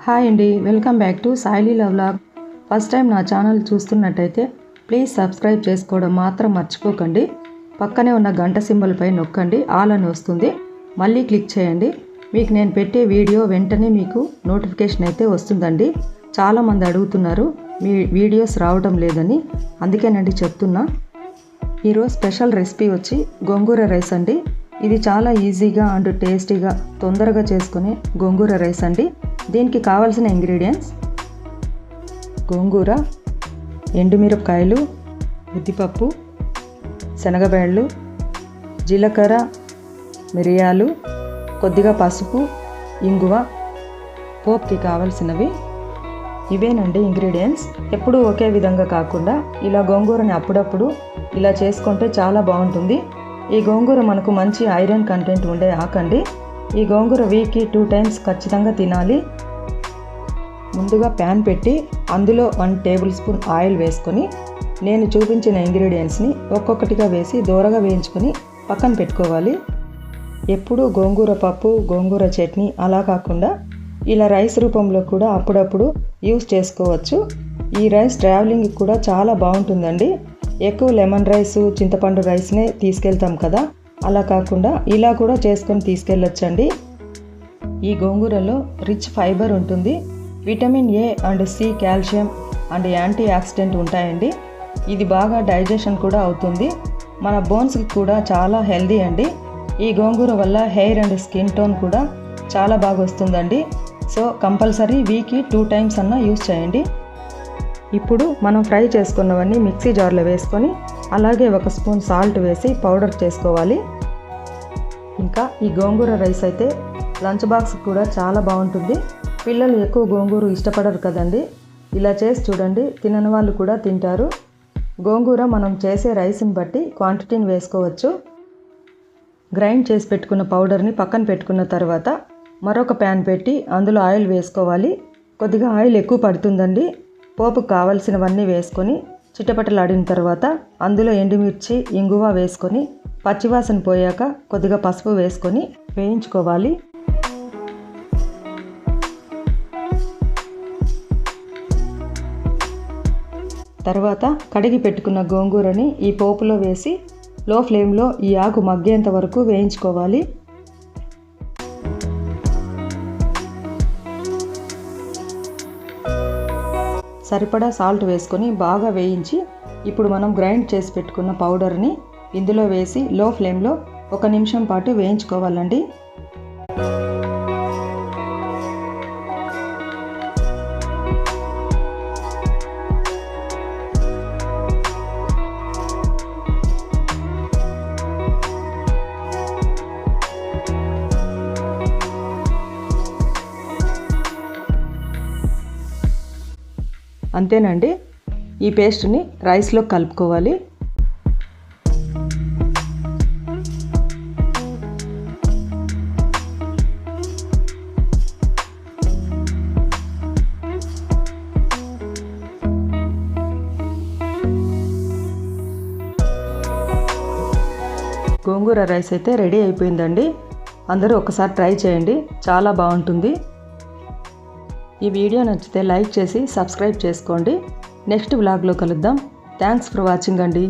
Hi అండి, welcome back to Saili love vlog. First time నా channel చూస్తున్నట్టయితే ప్లీజ్ సబ్స్క్రైబ్ చేసుకోవడం మాత్రం మర్చిపోకండి. పక్కనే ఉన్న గంట సింబల్ పై నొక్కండి, ఆల్ అని వస్తుంది. మళ్ళీ క్లిక్ చేయండి. మీకు నేను పెట్టే వీడియో వెంటనే మీకు నోటిఫికేషన్ అయితే వస్తుందండి. చాలామంది అడుగుతున్నారు మీ వీడియోస్ రావడం లేదని, అందుకేనండి చెప్తున్నా. ఈరోజు స్పెషల్ రెసిపీ వచ్చి గోంగూర రైస్ అండి. ఇది చాలా ఈజీగా అండ్ టేస్టీగా తొందరగా చేసుకునే గోంగూర రైస్ అండి. దీనికి కావాల్సిన ఇంగ్రీడియంట్స్: గోంగూర, ఎండుమిరపకాయలు, ఉద్దిపప్పు, శనగబేళ్ళు, జీలకర్ర, మిరియాలు, కొద్దిగా పసుపు, ఇంగువ. పోపుకి కావాల్సినవి ఇవేనండి ఇంగ్రీడియంట్స్. ఎప్పుడూ ఒకే విధంగా కాకుండా ఇలా గోంగూరని అప్పుడప్పుడు ఇలా చేసుకుంటే చాలా బాగుంటుంది. ఈ గోంగూర మనకు మంచి ఐరన్ కంటెంట్ ఉండే ఆకండి. ఈ గోంగూర వీక్కి 2 times ఖచ్చితంగా తినాలి. ముందుగా ప్యాన్ పెట్టి అందులో 1 tablespoon ఆయిల్ వేసుకొని నేను చూపించిన ఇంగ్రీడియంట్స్ని ఒక్కొక్కటిగా వేసి దూరగా వేయించుకొని పక్కన పెట్టుకోవాలి. ఎప్పుడు గోంగూర పప్పు, గోంగూర చట్నీ అలా కాకుండా ఇలా రైస్ రూపంలో కూడా అప్పుడప్పుడు యూస్ చేసుకోవచ్చు. ఈ రైస్ ట్రావెలింగ్కి కూడా చాలా బాగుంటుందండి. ఎక్కువ లెమన్ రైస్, చింతపండు రైస్నే తీసుకెళ్తాం కదా, అలా కాకుండా ఇలా కూడా చేసుకొని తీసుకెళ్ళొచ్చండి. ఈ గోంగూరలో రిచ్ ఫైబర్ ఉంటుంది. Vitamin A and C, calcium and antioxidant ఉంటాయండి. ఇది బాగా డైజెషన్ కూడా అవుతుంది. మన బోన్స్కి కూడా చాలా హెల్దీ అండి. ఈ గోంగూర వల్ల హెయిర్ అండ్ స్కిన్ టోన్ కూడా చాలా బాగా వస్తుందండి. సో కంపల్సరీ వీక్కి 2 times అన్నా యూస్ చేయండి. ఇప్పుడు మనం ఫ్రై చేసుకున్నవన్నీ మిక్సీ జార్లో వేసుకొని అలాగే 1 స్పూన్ సాల్ట్ వేసి పౌడర్ చేసుకోవాలి. ఇంకా ఈ గోంగూర రైస్ అయితే లంచ్ బాక్స్ కూడా చాలా బాగుంటుంది. పిల్లలు ఎక్కువ గోంగూర ఇష్టపడరు కదండి. ఇలా చేసి చూడండి, తినని వాళ్ళు కూడా తింటారు. గోంగూర మనం చేసే రైస్ని బట్టి క్వాంటిటీని వేసుకోవచ్చు. గ్రైండ్ చేసి పెట్టుకున్న పౌడర్ని పక్కన పెట్టుకున్న తర్వాత మరొక ప్యాన్ పెట్టి అందులో ఆయిల్ వేసుకోవాలి. కొద్దిగా ఆయిల్ ఎక్కువ పడుతుందండి. పోపుకు కావలసినవన్నీ వేసుకొని చిటపటలాడిన తర్వాత అందులో ఎండుమిర్చి, ఇంగువ వేసుకొని పచ్చివాసన పోయాక కొద్దిగా పసుపు వేసుకొని వేయించుకోవాలి. తర్వాత కడిగి పెట్టుకున్న గోంగూరని ఈ పోపులో వేసి లో ఫ్లేమ్లో ఈ ఆకు మగ్గేంత వరకు వేయించుకోవాలి. సరిపడా సాల్ట్ వేసుకొని బాగా వేయించి ఇప్పుడు మనం గ్రైండ్ చేసి పెట్టుకున్న పౌడర్ని ఇందులో వేసి లో ఫ్లేమ్లో 1 నిమిషం పాటు వేయించుకోవాలండి. అంతేనండి. ఈ పేస్ట్ని రైస్లో కలుపుకోవాలి. గోంగూర రైస్ అయితే రెడీ అయిపోయిందండి. అందరూ ఒకసారి ట్రై చేయండి, చాలా బాగుంటుంది. ఈ వీడియో నచ్చితే లైక్ చేసి సబ్స్క్రైబ్ చేసుకోండి. నెక్స్ట్ వ్లాగ్లో కలుద్దాం. థ్యాంక్స్ ఫర్ వాచింగ్ అండి.